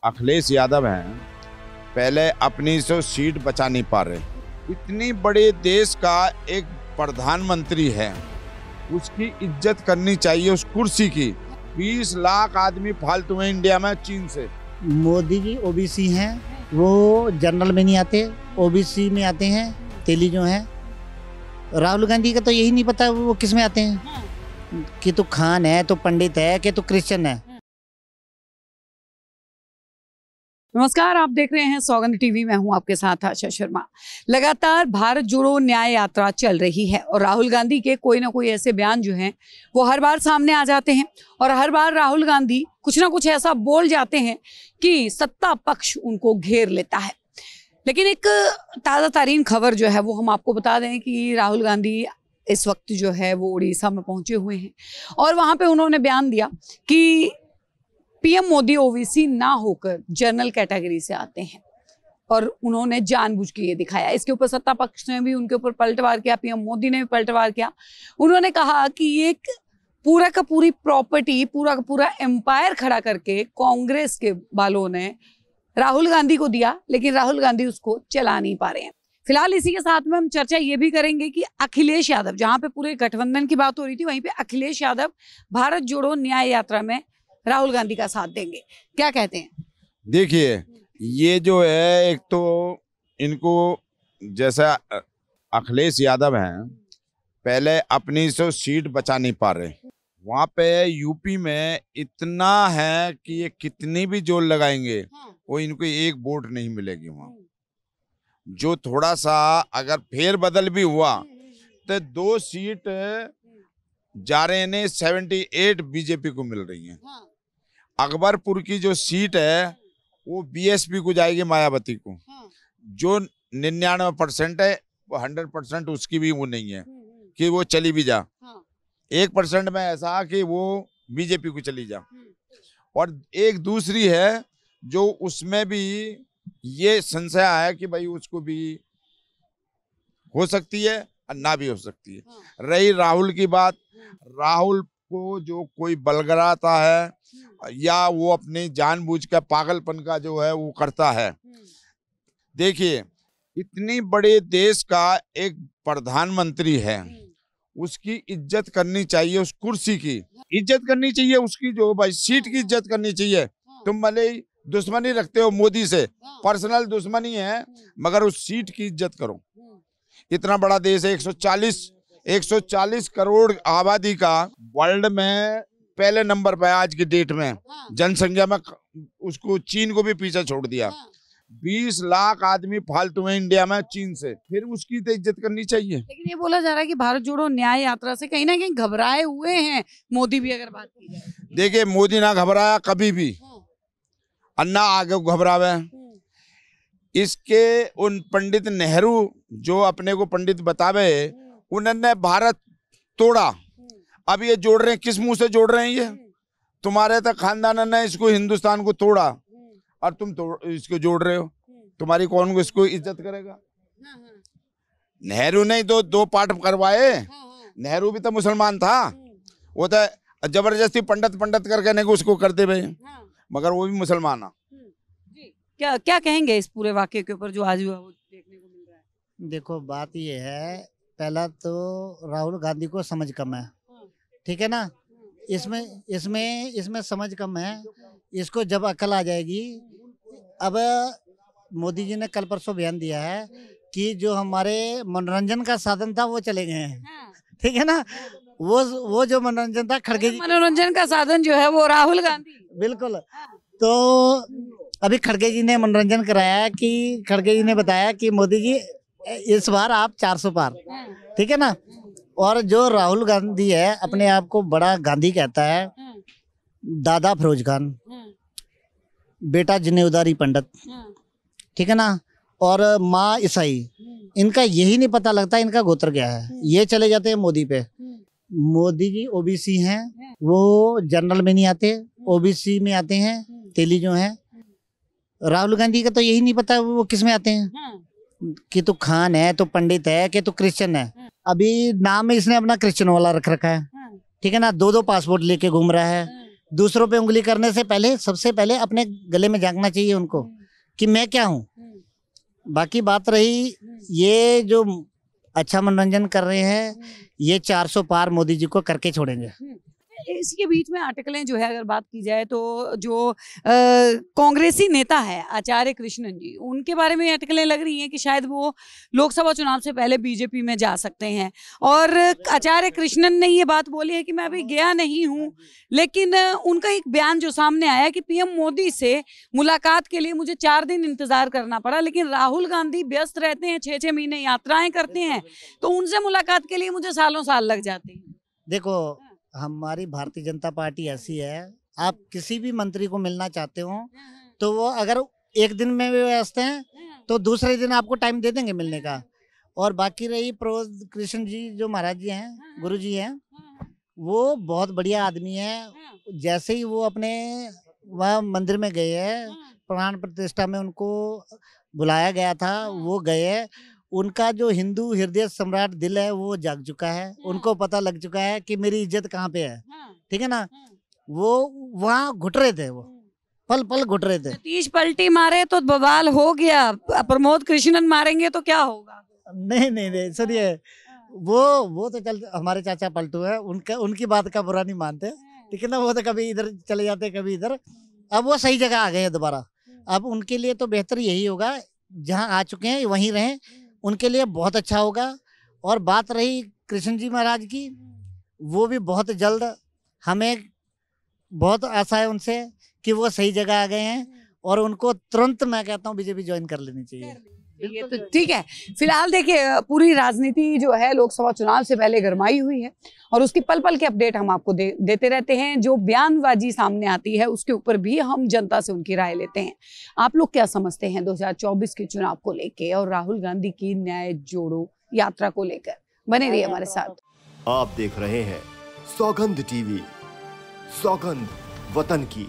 अखिलेश यादव हैं, पहले अपनी से सीट बचा नहीं पा रहे। इतनी बड़े देश का एक प्रधानमंत्री है, उसकी इज्जत करनी चाहिए उस कुर्सी की। 20 लाख आदमी फालतू हैं इंडिया में चीन से। मोदी जी ओबीसी हैं, वो जनरल में नहीं आते, ओबीसी में आते हैं, तेली जो हैं। राहुल गांधी का तो यही नहीं पता वो किस में आते हैं, कि तो खान है, तो पंडित है, कि तो क्रिश्चियन है। नमस्कार, आप देख रहे हैं सौगंध टीवी। मैं हूं आपके साथ आशा शर्मा। लगातार भारत जोड़ो न्याय यात्रा चल रही है और राहुल गांधी के कोई ना कोई ऐसे बयान जो हैं वो हर बार सामने आ जाते हैं और हर बार राहुल गांधी कुछ ना कुछ ऐसा बोल जाते हैं कि सत्ता पक्ष उनको घेर लेता है। लेकिन एक ताज़ा तरीन खबर जो है वो हम आपको बता दें कि राहुल गांधी इस वक्त जो है वो उड़ीसा में पहुंचे हुए हैं और वहाँ पे उन्होंने बयान दिया कि पीएम मोदी ओबीसी ना होकर जनरल कैटेगरी से आते हैं और उन्होंने जानबूझ के ये दिखाया। इसके ऊपर सत्ता पक्ष ने भी उनके ऊपर पलटवार किया, पीएम मोदी ने भी पलटवार किया। उन्होंने कहा कि एक पूरा का पूरी प्रॉपर्टी, पूरा का पूरा एम्पायर खड़ा करके कांग्रेस के वालों ने राहुल गांधी को दिया, लेकिन राहुल गांधी उसको चला नहीं पा रहे हैं। फिलहाल इसी के साथ में हम चर्चा ये भी करेंगे कि अखिलेश यादव, जहां पे पूरे गठबंधन की बात हो रही थी, वहीं पे अखिलेश यादव भारत जोड़ो न्याय यात्रा में राहुल गांधी का साथ देंगे। क्या कहते हैं? देखिए, ये जो है, एक तो इनको जैसा अखिलेश यादव हैं, पहले अपनी से सीट बचा नहीं पा रहे। वहाँ पे यूपी में इतना है कि ये कितनी भी जोर लगाएंगे वो इनको एक वोट नहीं मिलेगी। वहाँ जो थोड़ा सा अगर फेर बदल भी हुआ तो 2 सीट जा रहे हैं, 78 बीजेपी को मिल रही हैं। अकबरपुर की जो सीट है वो बीएसपी को जाएगी, मायावती को। जो 99% है वो 100% उसकी भी वो नहीं है कि वो चली भी जा। 1% में ऐसा कि वो बीजेपी को चली जा। और एक दूसरी है जो उसमें भी ये संशय है कि भाई उसको भी हो सकती है और ना भी हो सकती है। रही राहुल की बात, राहुल को जो कोई बलगराता है या वो अपनी जानबूझ का पागलपन का जो है वो करता है। देखिए, इतनी बड़े देश का एक प्रधानमंत्री है, उसकी इज्जत करनी चाहिए, उस कुर्सी की इज्जत करनी चाहिए, उसकी जो भाई सीट की इज्जत करनी चाहिए। तुम भले ही दुश्मनी रखते हो मोदी से, पर्सनल दुश्मनी है, मगर उस सीट की इज्जत करो। इतना बड़ा देश है, 140 करोड़ आबादी का, वर्ल्ड में पहले नंबर पे आज की डेट में जनसंख्या में, उसको चीन को भी पीछे छोड़ दिया। 20 लाख आदमी फालतू हैं इंडिया में चीन से, फिर उसकी तो इज्जत करनी चाहिए। लेकिन ये बोला जा रहा है कि भारत जोड़ो न्याय यात्रा से कहीं ना कहीं घबराए हुए हैं मोदी भी, अगर बात की जाए। देखिए, मोदी ना घबराया कभी भी, अन्ना आगे घबरावे। इसके उन पंडित नेहरू जो अपने को पंडित बतावे, उन्होंने भारत तोड़ा। अब ये जोड़ रहे हैं, किस मुंह से जोड़ रहे हैं? ये तुम्हारे तक खानदान ने इसको, हिंदुस्तान को तोड़ा और तुम इसको जोड़ रहे हो। तुम्हारी कौन को इसको इज्जत करेगा? नेहरू ने तो 2 पार्ट करवाए। नेहरू भी तो मुसलमान था, वो तो जबरदस्ती पंडित करके नहीं उसको करते भाई, मगर वो भी मुसलमान है। क्या कहेंगे इस पूरे वाकये के ऊपर जो आज हुआ वो देखने को मिल रहा है? देखो, बात ये है, पहला तो राहुल गांधी को समझ कम है, ठीक है ना। इसमें समझ कम है। इसको जब अकल आ जाएगी। अब मोदी जी ने कल परसों बयान दिया है कि जो हमारे मनोरंजन का साधन था वो चले गए हैं, ठीक है ना। वो जो मनोरंजन था, खड़गे जी, मनोरंजन का साधन जो है वो राहुल गांधी, बिल्कुल। तो अभी खड़गे जी ने मनोरंजन कराया कि खड़गे जी ने बताया कि मोदी जी इस बार आप 400 पार, ठीक है ना। और जो राहुल गांधी है, अपने आप को बड़ा गांधी कहता है। दादा फिरोज खान, बेटा जनेऊदारी पंडित, ठीक है ना, और माँ ईसाई। इनका यही नहीं पता लगता इनका गोत्र क्या है। ये चले जाते हैं मोदी पे। मोदी जी ओबीसी हैं, वो जनरल में नहीं आते, ओबीसी में आते हैं, तेली जो हैं। राहुल गांधी का तो यही नहीं पता वो किस में आते हैं, कि तो खान है, तो पंडित है, कि तो क्रिश्चियन है। अभी नाम में इसने अपना क्रिश्चियन वाला रख रखा है, ठीक है ना। 2 पासपोर्ट लेके घूम रहा है। दूसरों पे उंगली करने से पहले सबसे पहले अपने गले में झांकना चाहिए उनको कि मैं क्या हूँ। बाकी बात रही ये जो अच्छा मनोरंजन कर रहे हैं, ये 400 पार मोदी जी को करके छोड़ेंगे। इसके बीच में आर्टिकलें जो है अगर बात की जाए तो जो कांग्रेसी नेता है आचार्य कृष्णन जी, उनके बारे में आर्टिकलें लग रही हैं कि शायद वो लोकसभा चुनाव से पहले बीजेपी में जा सकते हैं। और आचार्य कृष्णन ने ये बात बोली है कि मैं अभी गया नहीं हूँ, लेकिन उनका एक बयान जो सामने आया कि पीएम मोदी से मुलाकात के लिए मुझे 4 दिन इंतजार करना पड़ा, लेकिन राहुल गांधी व्यस्त रहते हैं, 6-6 महीने यात्राएं करते हैं, तो उनसे मुलाकात के लिए मुझे सालों साल लग जाते हैं। देखो, हमारी भारतीय जनता पार्टी ऐसी है, आप किसी भी मंत्री को मिलना चाहते हो तो वो अगर एक दिन में व्यस्त हैं तो दूसरे दिन आपको टाइम दे देंगे मिलने का। और बाकी रही प्रबोध कृष्ण जी जो महाराज जी हैं, गुरु जी हैं, वो बहुत बढ़िया आदमी है। जैसे ही वो अपने वह मंदिर में गए हैं, प्राण प्रतिष्ठा में उनको बुलाया गया था, वो गए। उनका जो हिंदू हृदय सम्राट दिल है वो जाग चुका है। उनको पता लग चुका है कि मेरी इज्जत कहाँ पे है, ठीक है ना। वो वहाँ घुट रहे थे, वो पल पल घुट रहे थे। सतीश पलटी मारे तो बवाल हो गया, प्रमोद कृष्णन मारेंगे तो क्या होगा? नहीं नहीं नहीं, सुनिए, वो तो चल हमारे चाचा पलटू है, उनकी बात का बुरा नहीं मानते, ठीक है ना। वो तो कभी इधर चले जाते कभी इधर। अब वो सही जगह आ गए हैं दोबारा। अब उनके लिए तो बेहतर यही होगा, जहाँ आ चुके हैं वहीं रहें, उनके लिए बहुत अच्छा होगा। और बात रही कृष्ण जी महाराज की, वो भी बहुत जल्द, हमें बहुत आशा है उनसे कि वो सही जगह आ गए हैं और उनको तुरंत मैं कहता हूँ बीजेपी ज्वाइन कर लेनी चाहिए। ये तो ठीक है। फिलहाल देखिए, पूरी राजनीति जो है लोकसभा चुनाव से पहले गरमाई हुई है और उसकी पल पल के अपडेट हम आपको देते रहते हैं। जो बयानबाजी सामने आती है उसके ऊपर भी हम जनता से उनकी राय लेते हैं। आप लोग क्या समझते हैं 2024 के चुनाव को लेके और राहुल गांधी की न्याय जोड़ो यात्रा को लेकर? बने रहिए हमारे साथ। आप देख रहे हैं सौगंध टीवी, सौगंध वतन की।